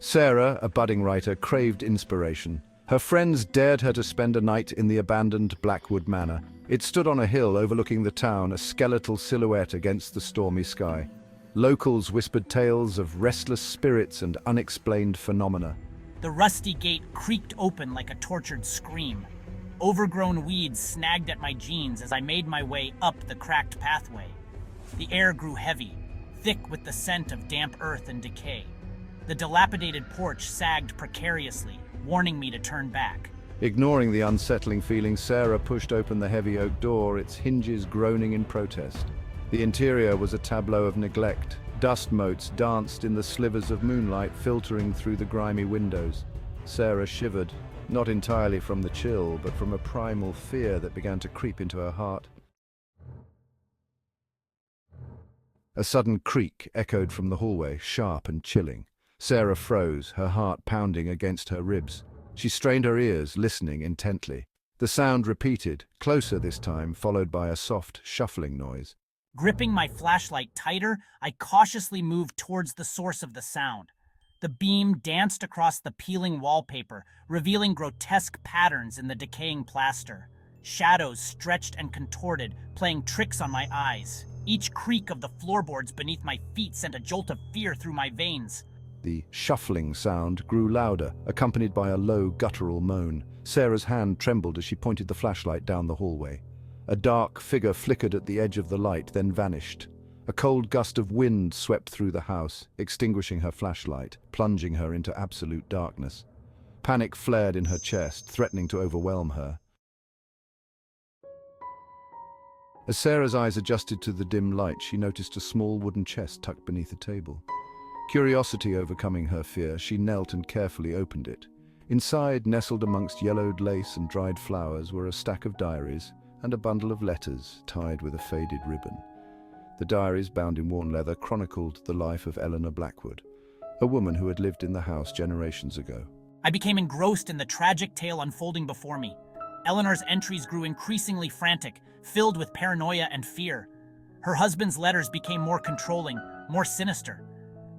Sarah, a budding writer, craved inspiration. Her friends dared her to spend a night in the abandoned Blackwood Manor. It stood on a hill overlooking the town, a skeletal silhouette against the stormy sky. Locals whispered tales of restless spirits and unexplained phenomena. The rusty gate creaked open like a tortured scream. Overgrown weeds snagged at my jeans as I made my way up the cracked pathway. The air grew heavy, thick with the scent of damp earth and decay. The dilapidated porch sagged precariously, warning me to turn back. Ignoring the unsettling feeling, Sarah pushed open the heavy oak door, its hinges groaning in protest. The interior was a tableau of neglect. Dust motes danced in the slivers of moonlight filtering through the grimy windows. Sarah shivered, not entirely from the chill, but from a primal fear that began to creep into her heart. A sudden creak echoed from the hallway, sharp and chilling. Sarah froze, her heart pounding against her ribs. She strained her ears, listening intently. The sound repeated, closer this time, followed by a soft, shuffling noise. Gripping my flashlight tighter, I cautiously moved towards the source of the sound. The beam danced across the peeling wallpaper, revealing grotesque patterns in the decaying plaster. Shadows stretched and contorted, playing tricks on my eyes. Each creak of the floorboards beneath my feet sent a jolt of fear through my veins. The shuffling sound grew louder, accompanied by a low, guttural moan. Sarah's hand trembled as she pointed the flashlight down the hallway. A dark figure flickered at the edge of the light, then vanished. A cold gust of wind swept through the house, extinguishing her flashlight, plunging her into absolute darkness. Panic flared in her chest, threatening to overwhelm her. As Sarah's eyes adjusted to the dim light, she noticed a small wooden chest tucked beneath a table. Curiosity overcoming her fear, she knelt and carefully opened it. Inside, nestled amongst yellowed lace and dried flowers, were a stack of diaries and a bundle of letters tied with a faded ribbon. The diaries, bound in worn leather, chronicled the life of Eleanor Blackwood, a woman who had lived in the house generations ago. I became engrossed in the tragic tale unfolding before me. Eleanor's entries grew increasingly frantic, filled with paranoia and fear. Her husband's letters became more controlling, more sinister.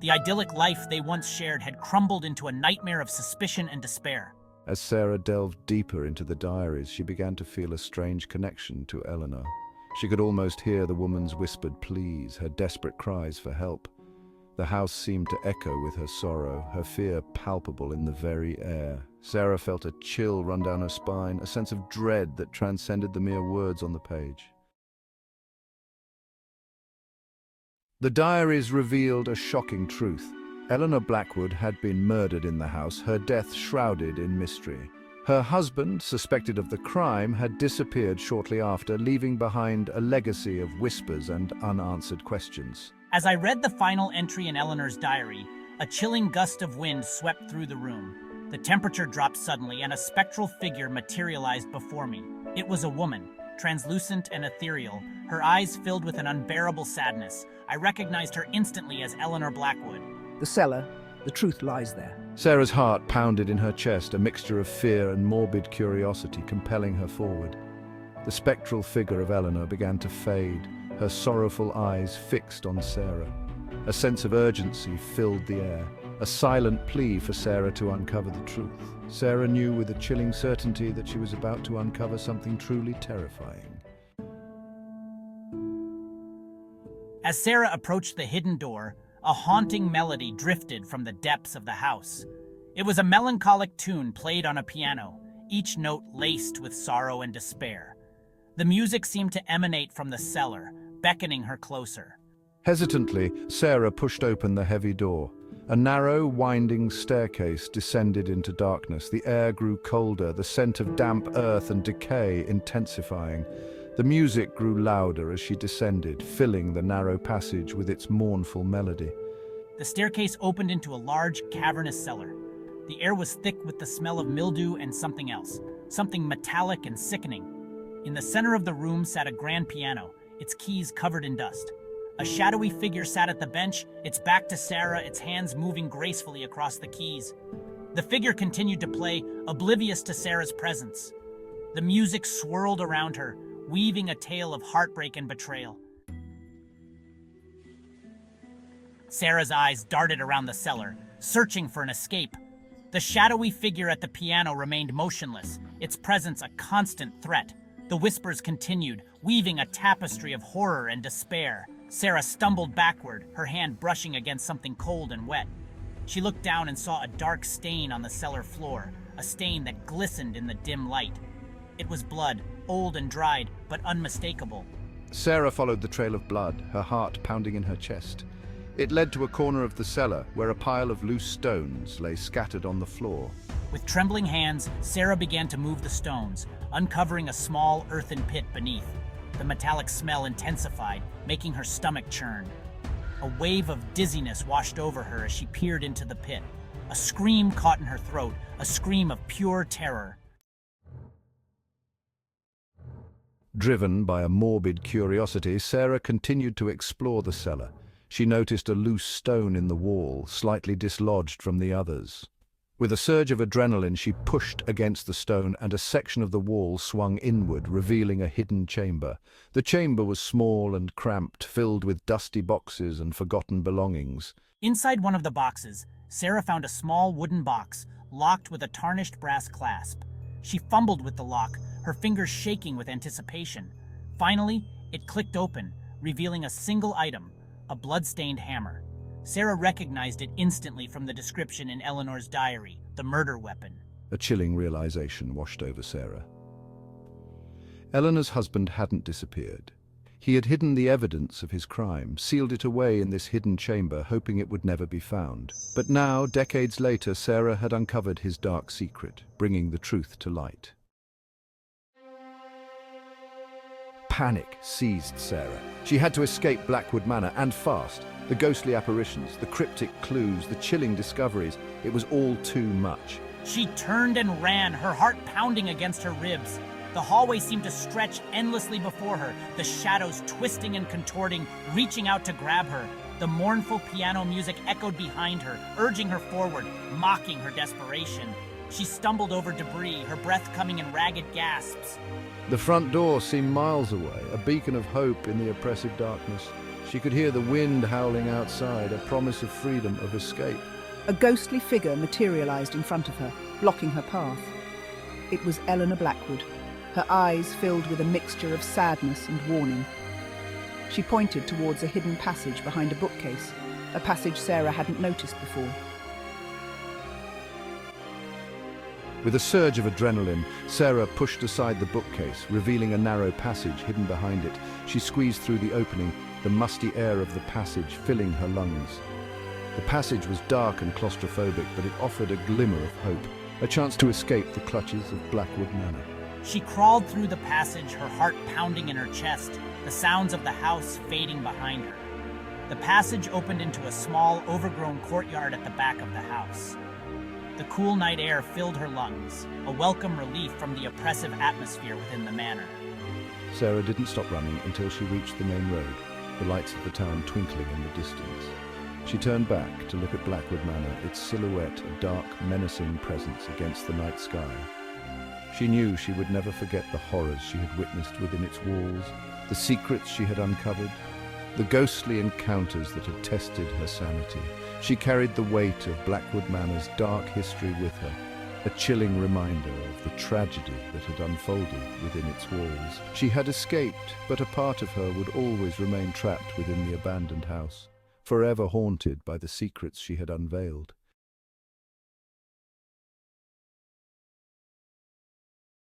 The idyllic life they once shared had crumbled into a nightmare of suspicion and despair. As Sarah delved deeper into the diaries, she began to feel a strange connection to Eleanor. She could almost hear the woman's whispered pleas, her desperate cries for help. The house seemed to echo with her sorrow, her fear palpable in the very air. Sarah felt a chill run down her spine, a sense of dread that transcended the mere words on the page. The diaries revealed a shocking truth. Eleanor Blackwood had been murdered in the house, her death shrouded in mystery. Her husband, suspected of the crime, had disappeared shortly after, leaving behind a legacy of whispers and unanswered questions. As I read the final entry in Eleanor's diary, a chilling gust of wind swept through the room. The temperature dropped suddenly and a spectral figure materialized before me. It was a woman, translucent and ethereal, her eyes filled with an unbearable sadness. I recognized her instantly as Eleanor Blackwood. The cellar, the truth lies there. Sarah's heart pounded in her chest, a mixture of fear and morbid curiosity compelling her forward. The spectral figure of Eleanor began to fade, her sorrowful eyes fixed on Sarah. A sense of urgency filled the air, a silent plea for Sarah to uncover the truth. Sarah knew with a chilling certainty that she was about to uncover something truly terrifying. As Sarah approached the hidden door, a haunting melody drifted from the depths of the house. It was a melancholic tune played on a piano, each note laced with sorrow and despair. The music seemed to emanate from the cellar, beckoning her closer. Hesitantly, Sarah pushed open the heavy door. A narrow, winding staircase descended into darkness. The air grew colder, the scent of damp earth and decay intensifying. The music grew louder as she descended, filling the narrow passage with its mournful melody. The staircase opened into a large, cavernous cellar. The air was thick with the smell of mildew and something else, something metallic and sickening. In the center of the room sat a grand piano, its keys covered in dust. A shadowy figure sat at the bench, its back to Sarah, its hands moving gracefully across the keys. The figure continued to play, oblivious to Sarah's presence. The music swirled around her, weaving a tale of heartbreak and betrayal. Sarah's eyes darted around the cellar, searching for an escape. The shadowy figure at the piano remained motionless, its presence a constant threat. The whispers continued, weaving a tapestry of horror and despair. Sarah stumbled backward, her hand brushing against something cold and wet. She looked down and saw a dark stain on the cellar floor, a stain that glistened in the dim light. It was blood, old and dried, but unmistakable. Sarah followed the trail of blood, her heart pounding in her chest. It led to a corner of the cellar where a pile of loose stones lay scattered on the floor. With trembling hands, Sarah began to move the stones, uncovering a small earthen pit beneath. The metallic smell intensified, making her stomach churn. A wave of dizziness washed over her as she peered into the pit. A scream caught in her throat, a scream of pure terror. Driven by a morbid curiosity, Sarah continued to explore the cellar. She noticed a loose stone in the wall, slightly dislodged from the others. With a surge of adrenaline, she pushed against the stone and a section of the wall swung inward, revealing a hidden chamber. The chamber was small and cramped, filled with dusty boxes and forgotten belongings. Inside one of the boxes, Sarah found a small wooden box, locked with a tarnished brass clasp. She fumbled with the lock, her fingers shaking with anticipation. Finally, it clicked open, revealing a single item, a blood-stained hammer. Sarah recognized it instantly from the description in Eleanor's diary, the murder weapon. A chilling realization washed over Sarah. Eleanor's husband hadn't disappeared. He had hidden the evidence of his crime, sealed it away in this hidden chamber, hoping it would never be found. But now, decades later, Sarah had uncovered his dark secret, bringing the truth to light. Panic seized Sarah. She had to escape Blackwood Manor, and fast. The ghostly apparitions, the cryptic clues, the chilling discoveries, it was all too much. She turned and ran, her heart pounding against her ribs. The hallway seemed to stretch endlessly before her, the shadows twisting and contorting, reaching out to grab her. The mournful piano music echoed behind her, urging her forward, mocking her desperation. She stumbled over debris, her breath coming in ragged gasps. The front door seemed miles away, a beacon of hope in the oppressive darkness. She could hear the wind howling outside, a promise of freedom, of escape. A ghostly figure materialized in front of her, blocking her path. It was Eleanor Blackwood, her eyes filled with a mixture of sadness and warning. She pointed towards a hidden passage behind a bookcase, a passage Sarah hadn't noticed before. With a surge of adrenaline, Sarah pushed aside the bookcase, revealing a narrow passage hidden behind it. She squeezed through the opening, the musty air of the passage filling her lungs. The passage was dark and claustrophobic, but it offered a glimmer of hope, a chance to escape the clutches of Blackwood Manor. She crawled through the passage, her heart pounding in her chest, the sounds of the house fading behind her. The passage opened into a small, overgrown courtyard at the back of the house. The cool night air filled her lungs, a welcome relief from the oppressive atmosphere within the manor. Sarah didn't stop running until she reached the main road, the lights of the town twinkling in the distance. She turned back to look at Blackwood Manor, its silhouette a dark, menacing presence against the night sky. She knew she would never forget the horrors she had witnessed within its walls, the secrets she had uncovered, the ghostly encounters that had tested her sanity. She carried the weight of Blackwood Manor's dark history with her, a chilling reminder of the tragedy that had unfolded within its walls. She had escaped, but a part of her would always remain trapped within the abandoned house, forever haunted by the secrets she had unveiled.